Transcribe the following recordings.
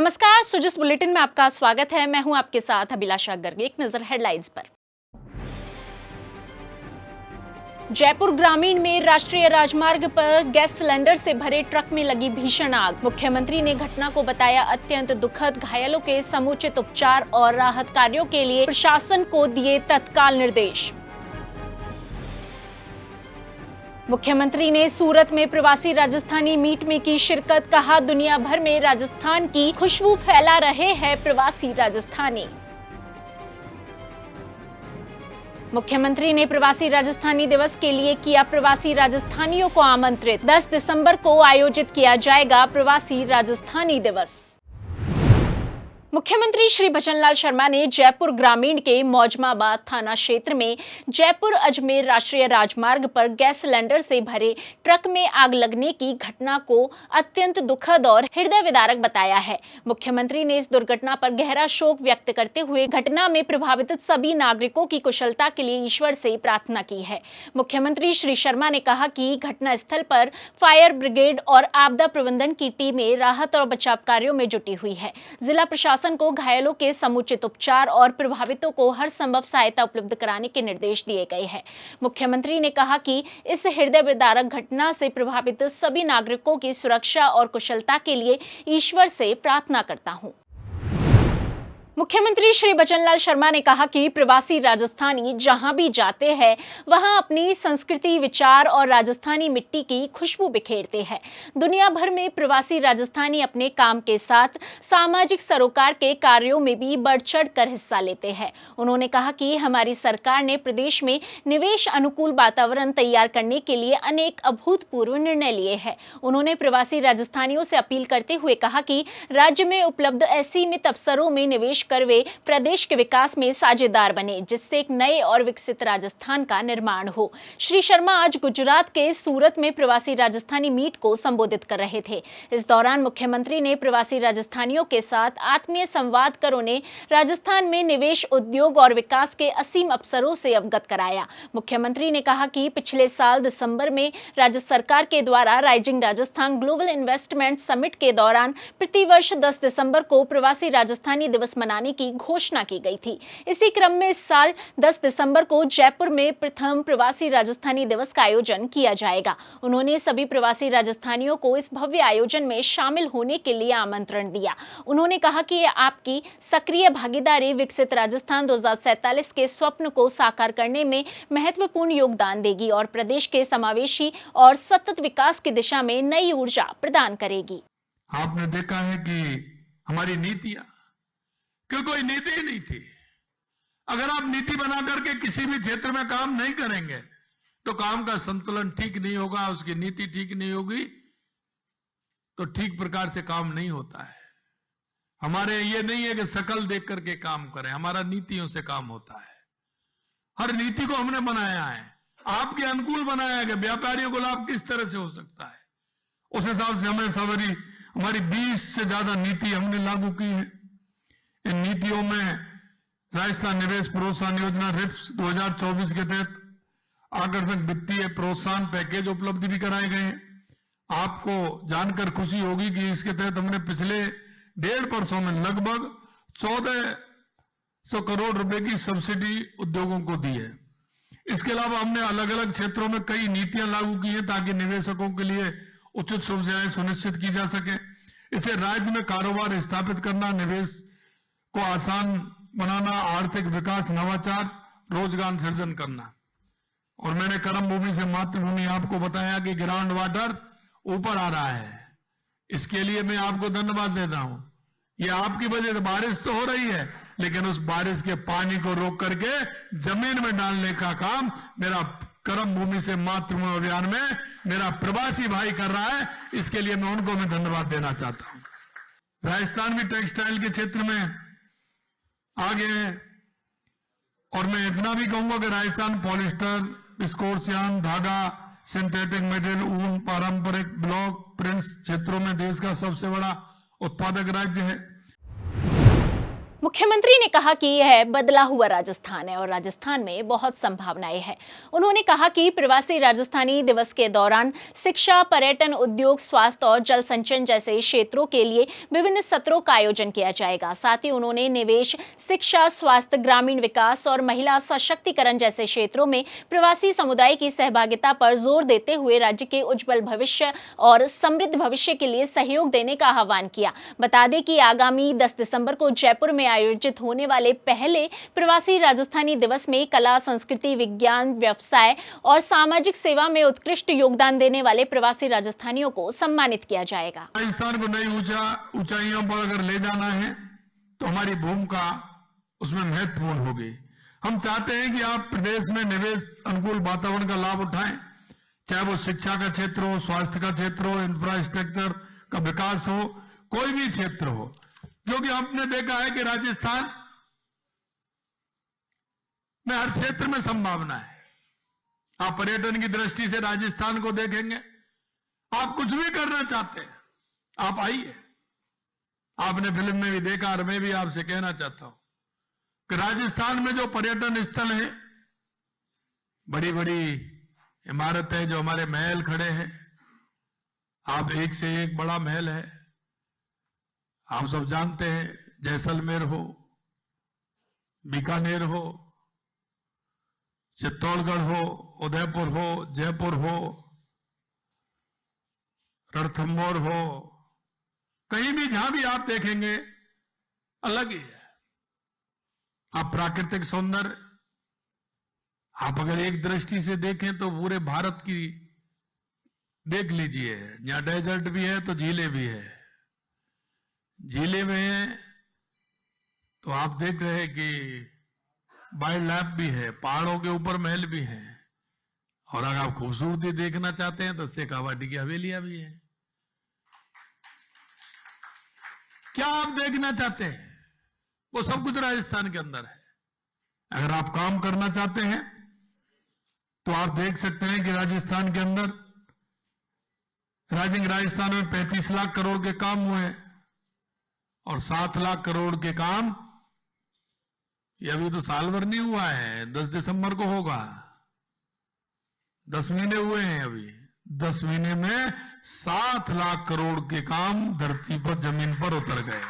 नमस्कार, सुजस बुलेटिन में आपका स्वागत है। मैं हूं आपके साथ अभिलाषा गर्ग। एक नजर हेडलाइंस पर। जयपुर ग्रामीण में राष्ट्रीय राजमार्ग पर गैस सिलेंडर से भरे ट्रक में लगी भीषण आग। मुख्यमंत्री ने घटना को बताया अत्यंत दुखद। घायलों के समुचित उपचार और राहत कार्यों के लिए प्रशासन को दिए तत्काल निर्देश। मुख्यमंत्री ने सूरत में प्रवासी राजस्थानी मीट में की शिरकत। कहा, दुनिया भर में राजस्थान की खुशबू फैला रहे हैं प्रवासी राजस्थानी। मुख्यमंत्री ने प्रवासी राजस्थानी दिवस के लिए किया प्रवासी राजस्थानियों को आमंत्रित। 10 दिसंबर को आयोजित किया जाएगा प्रवासी राजस्थानी दिवस। मुख्यमंत्री श्री भजनलाल शर्मा ने जयपुर ग्रामीण के मौजमाबाद थाना क्षेत्र में जयपुर अजमेर राष्ट्रीय राजमार्ग पर गैस सिलेंडर से भरे ट्रक में आग लगने की घटना को अत्यंत दुखद और हृदय विदारक बताया है। मुख्यमंत्री ने इस दुर्घटना पर गहरा शोक व्यक्त करते हुए घटना में प्रभावित सभी नागरिकों की कुशलता के लिए ईश्वर से प्रार्थना की है। मुख्यमंत्री श्री शर्मा ने कहा कि घटना स्थल पर फायर ब्रिगेड और आपदा प्रबंधन की टीमें राहत और बचाव कार्यों में जुटी हुई है। जिला प्रशासन को घायलों के समुचित उपचार और प्रभावितों को हर संभव सहायता उपलब्ध कराने के निर्देश दिए गए हैं। मुख्यमंत्री ने कहा कि इस हृदय विदारक घटना से प्रभावित सभी नागरिकों की सुरक्षा और कुशलता के लिए ईश्वर से प्रार्थना करता हूं। मुख्यमंत्री श्री भजनलाल शर्मा ने कहा कि प्रवासी राजस्थानी जहां भी जाते हैं वहां अपनी संस्कृति, विचार और राजस्थानी मिट्टी की खुशबू बिखेरते हैं। दुनिया भर में प्रवासी राजस्थानी अपने काम के साथ सामाजिक सरोकार के कार्यों में भी बढ़ चढ़ कर हिस्सा लेते हैं। उन्होंने कहा कि हमारी सरकार ने प्रदेश में निवेश अनुकूल वातावरण तैयार करने के लिए अनेक अभूतपूर्व निर्णय लिए हैं। उन्होंने प्रवासी राजस्थानियों से अपील करते हुए कहा कि राज्य में उपलब्ध असीमित अवसरों में निवेश कर वे प्रदेश के विकास में साझेदार बने, जिससे एक नए और विकसित राजस्थान का निर्माण हो। श्री शर्मा आज गुजरात के सूरत में प्रवासी राजस्थानी मीट को संबोधित कर रहे थे। इस दौरान मुख्यमंत्री ने प्रवासी राजस्थानियों के साथ आत्मीय संवाद कर उन्हें राजस्थान में निवेश, उद्योग और विकास के असीम अवसरों से अवगत कराया। मुख्यमंत्री ने कहा कि पिछले साल दिसंबर में राज्य सरकार के द्वारा rising Rajasthan global investment summit के दौरान प्रतिवर्ष 10 दिसंबर को प्रवासी राजस्थानी दिवस मनाने की घोषणा की गई थी। इसी क्रम में इस साल 10 दिसंबर को जयपुर में प्रथम प्रवासी राजस्थानी दिवस का आयोजन किया जाएगा। उन्होंने सभी प्रवासी राजस्थानियों को इस भव्य आयोजन में शामिल होने के लिए आमंत्रण दिया। उन्होंने कहा कि आपकी सक्रिय भागीदारी विकसित राजस्थान 2047 के स्वप्न को साकार करने में महत्वपूर्ण योगदान देगी और प्रदेश के समावेशी और सतत विकास की दिशा में नई ऊर्जा प्रदान करेगी। आपने देखा है कि हमारी नीतियां, क्यों कोई नीति ही नहीं थी। अगर आप नीति बना करके किसी भी क्षेत्र में काम नहीं करेंगे तो काम का संतुलन ठीक नहीं होगा, उसकी नीति ठीक नहीं होगी तो ठीक प्रकार से काम नहीं होता है। हमारे ये नहीं है कि शकल देख करके काम करें, हमारा नीतियों से काम होता है। हर नीति को हमने बनाया है, आपके अनुकूल बनाया है कि व्यापारियों को लाभ किस तरह से हो सकता है। उस हिसाब से हमारी 20 से ज्यादा नीति हमने लागू की है। इन नीतियों में राजस्थान निवेश प्रोत्साहन योजना रिप्स 2024 के तहत आकर्षक वित्तीय प्रोत्साहन पैकेज उपलब्ध भी कराए गए हैं। आपको जानकर खुशी होगी कि इसके तहत हमने पिछले 1.5 वर्षों में लगभग 1400 करोड़ रुपए की सब्सिडी उद्योगों को दी है। इसके अलावा हमने अलग अलग क्षेत्रों में कई नीतियां लागू की है ताकि निवेशकों के लिए उचित सुविधाएं सुनिश्चित की जा सके। इसे राज्य में कारोबार स्थापित करना, निवेश को आसान बनाना, आर्थिक विकास, नवाचार, रोजगार सृजन करना। और मैंने कर्म भूमि से मातृभूमि आपको बताया कि ग्राउंड वाटर ऊपर आ रहा है। इसके लिए मैं आपको धन्यवाद देता हूं। ये आपकी वजह से बारिश तो हो रही है, लेकिन उस बारिश के पानी को रोक करके जमीन में डालने का काम मेरा कर्म भूमि से मातृभूमि अभियान में मेरा प्रवासी भाई कर रहा है। इसके लिए मैं उनको धन्यवाद देना चाहता हूं। राजस्थान भी टेक्सटाइल के क्षेत्र में आगे है और मैं इतना भी कहूंगा कि राजस्थान पॉलिस्टर, विस्कोस यार्न, धागा, सिंथेटिक मटेरियल, ऊन, पारंपरिक ब्लॉक प्रिंट्स क्षेत्रों में देश का सबसे बड़ा उत्पादक राज्य है। मुख्यमंत्री ने कहा कि यह बदला हुआ राजस्थान है और राजस्थान में बहुत संभावनाएं हैं। उन्होंने कहा कि प्रवासी राजस्थानी दिवस के दौरान शिक्षा, पर्यटन, उद्योग, स्वास्थ्य और जल संचयन जैसे क्षेत्रों के लिए विभिन्न सत्रों का आयोजन किया जाएगा। साथ ही उन्होंने निवेश, शिक्षा, स्वास्थ्य, ग्रामीण विकास और महिला सशक्तिकरण जैसे क्षेत्रों में प्रवासी समुदाय की सहभागिता पर जोर देते हुए राज्य के उज्जवल भविष्य और समृद्ध भविष्य के लिए सहयोग देने का आह्वान किया। बता दें कि आगामी 10 दिसंबर को जयपुर में आयोजित होने वाले पहले प्रवासी राजस्थानी दिवस में कला, संस्कृति, विज्ञान, व्यवसाय और सामाजिक सेवा में उत्कृष्ट योगदान देने वाले प्रवासी राजस्थानियों को सम्मानित किया जाएगा। राजस्थान को नई ऊंचाइयों पर अगर ले जाना है तो हमारी भूमिका उसमें महत्वपूर्ण होगी। हम चाहते हैं कि आप प्रदेश में निवेश अनुकूल वातावरण का लाभ उठाएं, चाहे वो शिक्षा का क्षेत्र हो, स्वास्थ्य का क्षेत्र हो, इंफ्रास्ट्रक्चर का विकास हो, कोई भी क्षेत्र हो, क्योंकि आपने देखा है कि राजस्थान में हर क्षेत्र में संभावना है। आप पर्यटन की दृष्टि से राजस्थान को देखेंगे, आप कुछ भी करना चाहते हैं, आप आइए। आपने फिल्म में भी देखा और मैं भी आपसे कहना चाहता हूं कि राजस्थान में जो पर्यटन स्थल है, बड़ी बड़ी इमारतें, जो हमारे महल खड़े हैं, आप एक से एक बड़ा महल है। आप सब जानते हैं, जैसलमेर हो, बीकानेर हो, चित्तौड़गढ़ हो, उदयपुर हो, जयपुर हो, रणथंभौर हो, कहीं भी जहां भी आप देखेंगे अलग ही है। आप प्राकृतिक सौंदर्य, आप अगर एक दृष्टि से देखें तो पूरे भारत की देख लीजिए। यहाँ डेजर्ट भी है तो झीलें भी है। झीलें में है तो आप देख रहे हैं कि वाइल्ड लाइफ भी है, पहाड़ों के ऊपर महल भी है, और अगर आप खूबसूरती देखना चाहते हैं तो शेखावाटी की हवेलियां भी है। क्या आप देखना चाहते हैं, वो सब कुछ राजस्थान के अंदर है। अगर आप काम करना चाहते हैं तो आप देख सकते हैं कि राजस्थान के अंदर राइजिंग राजस्थान में 35 लाख करोड़ के काम हुए हैं, और 7 लाख करोड़ के काम ये अभी तो साल भर नहीं हुआ है, 10 दिसंबर को होगा। 10 महीने हुए हैं अभी। 10 महीने में 7 लाख करोड़ के काम धरती पर, जमीन पर उतर गए।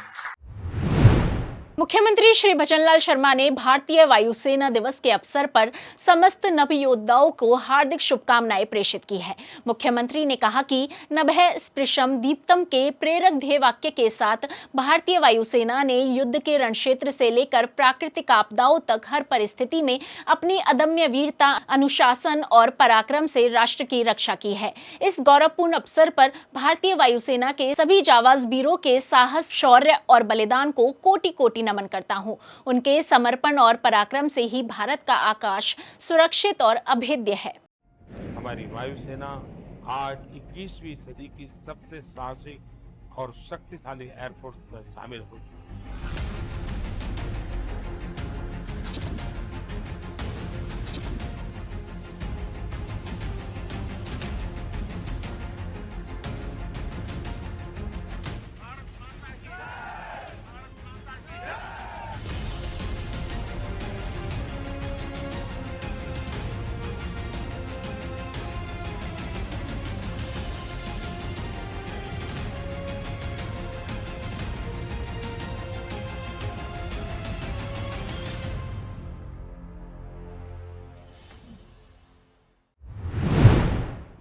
मुख्यमंत्री श्री भजनलाल शर्मा ने भारतीय वायुसेना दिवस के अवसर पर समस्त नभोयोद्धाओं को हार्दिक शुभकामनाएं प्रेषित की है। मुख्यमंत्री ने कहा कि नभः स्पृशम दीप्तम के प्रेरक ध्येय वाक्य के साथ भारतीय वायुसेना ने युद्ध के रणक्षेत्र से लेकर प्राकृतिक आपदाओं तक हर परिस्थिति में अपनी अदम्य वीरता, अनुशासन और पराक्रम से राष्ट्र की रक्षा की है। इस गौरवपूर्ण अवसर पर भारतीय वायुसेना के सभी जाबाज वीरों के साहस, शौर्य और बलिदान को कोटि कोटि नमन करता हूं। उनके समर्पण और पराक्रम से ही भारत का आकाश सुरक्षित और अभेद्य है। हमारी वायुसेना आज 21वीं सदी की सबसे साहसी और शक्तिशाली एयरफोर्स में शामिल हुई।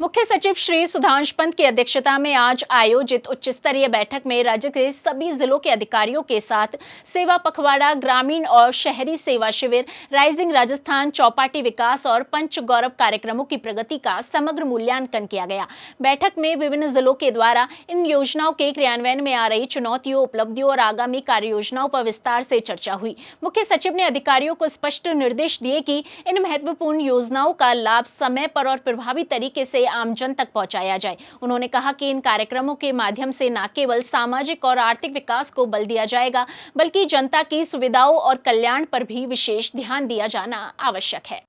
मुख्य सचिव श्री सुधांश पंत की अध्यक्षता में आज आयोजित उच्च स्तरीय बैठक में राज्य के सभी जिलों के अधिकारियों के साथ सेवा पखवाड़ा, ग्रामीण और शहरी सेवा शिविर, राइजिंग राजस्थान, चौपाटी विकास और पंच गौरव कार्यक्रमों की प्रगति का समग्र मूल्यांकन किया गया। बैठक में विभिन्न जिलों के द्वारा इन योजनाओं के क्रियान्वयन में आ रही चुनौतियों, उपलब्धियों और आगामी कार्य योजनाओं पर विस्तार से चर्चा हुई। मुख्य सचिव ने अधिकारियों को स्पष्ट निर्देश दिए कि इन महत्वपूर्ण योजनाओं का लाभ समय पर और प्रभावी तरीके से आम जन तक पहुंचाया जाए। उन्होंने कहा कि इन कार्यक्रमों के माध्यम से न केवल सामाजिक और आर्थिक विकास को बल दिया जाएगा, बल्कि जनता की सुविधाओं और कल्याण पर भी विशेष ध्यान दिया जाना आवश्यक है।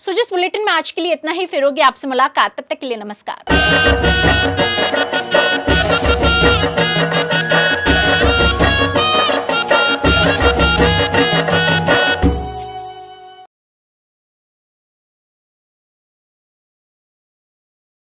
सो जिस बुलेटिन में आज के लिए इतना ही, फिर होगी आपसे मुलाकात। तब तक के लिए नमस्कार।